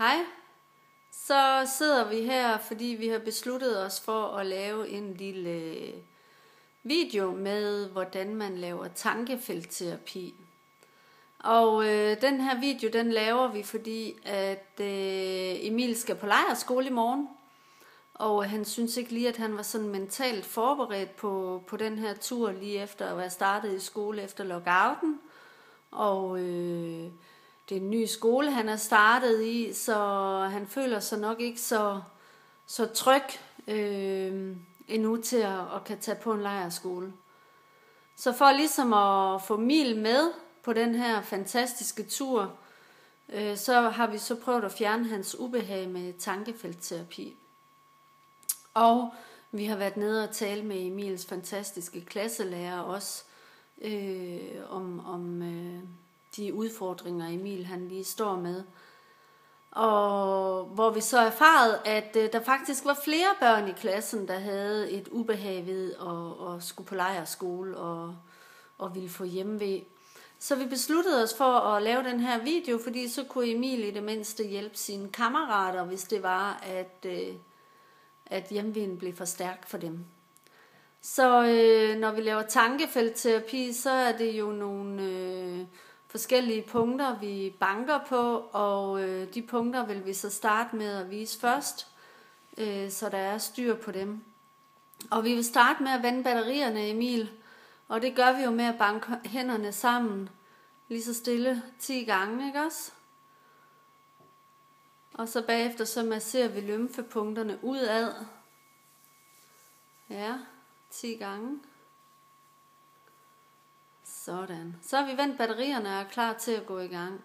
Hej, så sidder vi her, fordi vi har besluttet os for at lave en lille video med, hvordan man laver tankefeltterapi. Og den her video, den laver vi, fordi at Emil skal på lejrskole i morgen. Og han synes ikke lige, at han var sådan mentalt forberedt på den her tur, lige efter at være startet i skole efter lockouten. Og det er en ny skole, han er startet i, så han føler sig nok ikke så tryg endnu til at kan tage på en lejrskole. Så for ligesom at få Emil med på den her fantastiske tur, så har vi så prøvet at fjerne hans ubehag med tankefeltterapi. Og vi har været nede og tale med Emils fantastiske klasselærer også om de udfordringer Emil han lige står med. Og hvor vi så erfarede, at der faktisk var flere børn i klassen, der havde et ubehag ved at skulle på lejrskole og ville få hjemmevæg. Så vi besluttede os for at lave den her video, fordi så kunne Emil i det mindste hjælpe sine kammerater, hvis det var, at hjemmevægen blev for stærk for dem. Så når vi laver tankefeltterapi, så er det jo nogle forskellige punkter, vi banker på, og de punkter vil vi så starte med at vise først, så der er styr på dem. Og vi vil starte med at vende batterierne, Emil, og det gør vi jo med at banke hænderne sammen, lige så stille 10 gange, ikke også? Og så bagefter så masserer vi lymfepunkterne udad. Ja, 10 gange. Sådan. Så har vi vendt batterierne og er klar til at gå i gang.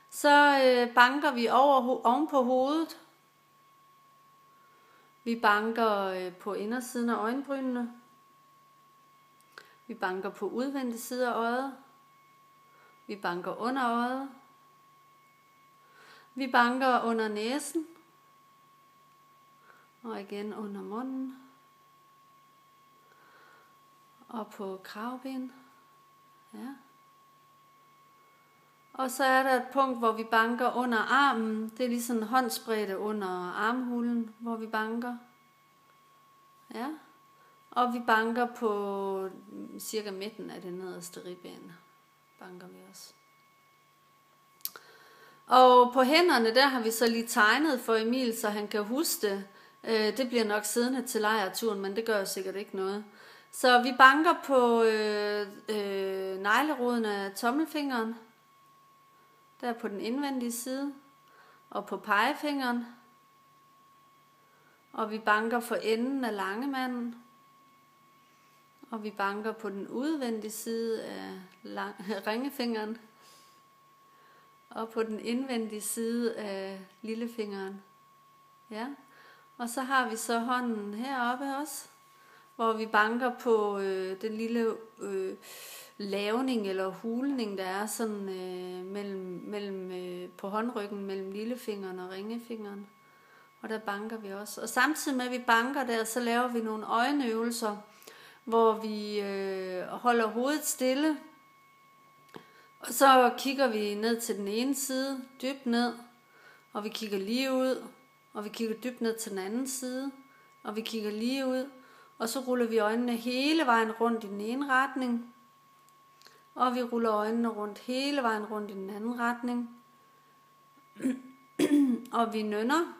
Så banker vi oven på hovedet. Vi banker på indersiden af øjenbrynene. Vi banker på udvendig side af øjet. Vi banker under øjet. Vi banker under næsen. Og igen under munden. Og på kravben. Ja. Og så er der et punkt, hvor vi banker under armen. Det er lige sådan en håndsbredde under armhulen, hvor vi banker. Ja. Og vi banker på cirka midten af det nederste ribben. Banker vi også. Og på hænderne, der har vi så lige tegnet for Emil, så han kan huske det. Det bliver nok siddende til lejrturen, men det gør jo sikkert ikke noget. Så vi banker på negleroden af tommelfingeren, der på den indvendige side, og på pegefingeren. Og vi banker for enden af langemanden. Og vi banker på den udvendige side af ringefingeren. Og på den indvendige side af lillefingeren. Ja. Og så har vi så hånden heroppe også, hvor vi banker på den lille lavning eller hulning, der er sådan på håndryggen mellem lillefingeren og ringefingeren. Og der banker vi også. Og samtidig med at vi banker der, så laver vi nogle øjenøvelser, hvor vi holder hovedet stille. Og så kigger vi ned til den ene side, dybt ned, og vi kigger lige ud, og vi kigger dybt ned til den anden side, og vi kigger lige ud, og så ruller vi øjnene hele vejen rundt i den ene retning, og vi ruller øjnene rundt hele vejen rundt i den anden retning, og vi nynner,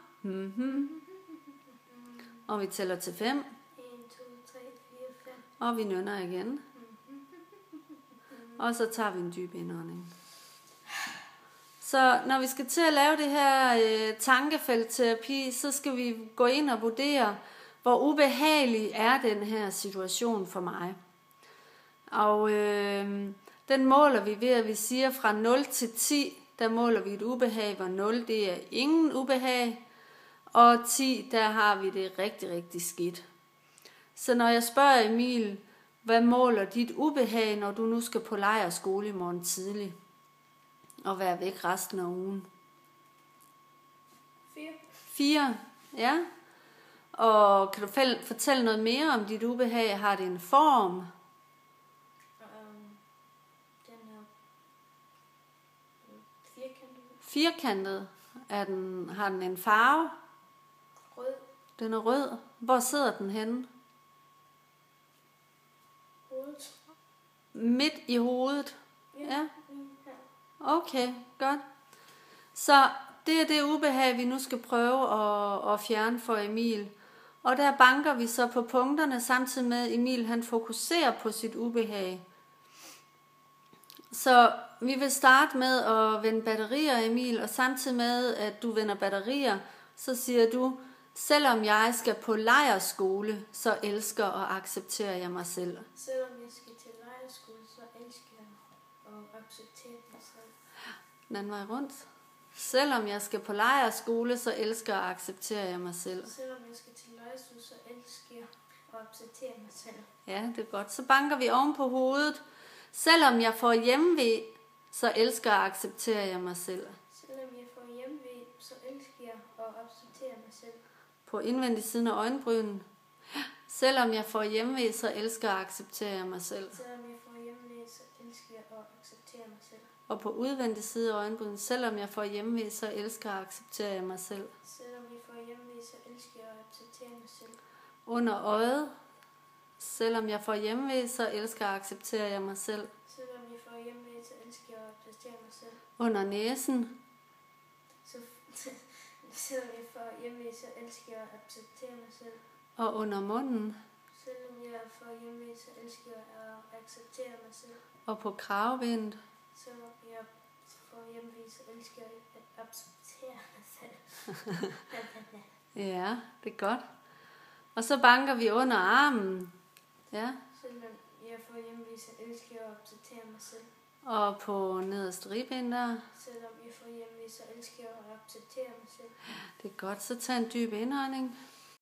og vi tæller til 5, 1, 2, 3, 4, 5, og vi nynner igen. Og så tager vi en dyb indånding. Så når vi skal til at lave det her tankefeltterapi, så skal vi gå ind og vurdere, hvor ubehagelig er den her situation for mig. Og den måler vi ved, at vi siger fra 0 til 10, der måler vi et ubehag, hvor 0 det er ingen ubehag, og 10 der har vi det rigtig, rigtig skidt. Så når jeg spørger Emil, hvad måler dit ubehag, når du nu skal på lejrskole i morgen tidlig og være væk resten af ugen? 4, ja. Og kan du fortælle noget mere om dit ubehag? Har det en form? Den er firkantet. Firkantet? Har den en farve? Rød. Den er rød. Hvor sidder den henne? Hovedet. Midt i hovedet? Ja. Her. Okay, godt. Så det er det ubehag, vi nu skal prøve at fjerne for Emil. Og der banker vi så på punkterne, samtidig med at Emil han fokuserer på sit ubehag. Så vi vil starte med at vende batterier, Emil, og samtidig med at du vender batterier, så siger du, selvom jeg skal på lejrskole, så elsker og accepterer jeg mig selv. Selvom jeg skal til lejrskole, så elsker jeg og accepterer mig selv. Den anden vej rundt. Selvom jeg skal på lejrskole, så elsker og accepterer jeg mig selv. Selvom jeg skal til lejrskole, så elsker jeg og accepterer mig selv. Ja, det er godt. Så banker vi oven på hovedet. Selvom jeg får hjemve, så elsker og accepterer jeg mig selv. Selvom jeg får hjemve, så elsker jeg og accepterer mig selv. På indvendig siden af øjenbrynen. Selvom jeg får hjemve, så elsker og accepterer jeg mig selv. Selvom jeg får hjemve, så elsker jeg og accepterer mig selv. Og på udvendig side af øjenbrynen. Selvom jeg får hjemve, så elsker og accepterer jeg mig selv. Selvom jeg får hjemve, så elsker jeg og accepterer mig selv. Under øjet. Selvom jeg får hjemve, så elsker og accepterer jeg mig selv. Selvom jeg får hjemve, så elsker jeg og accepterer mig selv. Under næsen. Selvom jeg får hjemve, så elsker jeg og accepterer mig selv. Og under munden. Selvom jeg får hjemve, så elsker jeg og accepterer mig selv. Og på kravebenet. Selvom jeg får hjemve, så elsker jeg at acceptere mig selv. Ja, det er godt. Og så banker vi under armen. Ja. Selvom jeg får hjemve, så elsker jeg at acceptere mig selv. Og på nederste ribben der. Selvom jeg får hjemve, så elsker jeg at acceptere mig selv. Det er godt. Så tag en dyb indånding.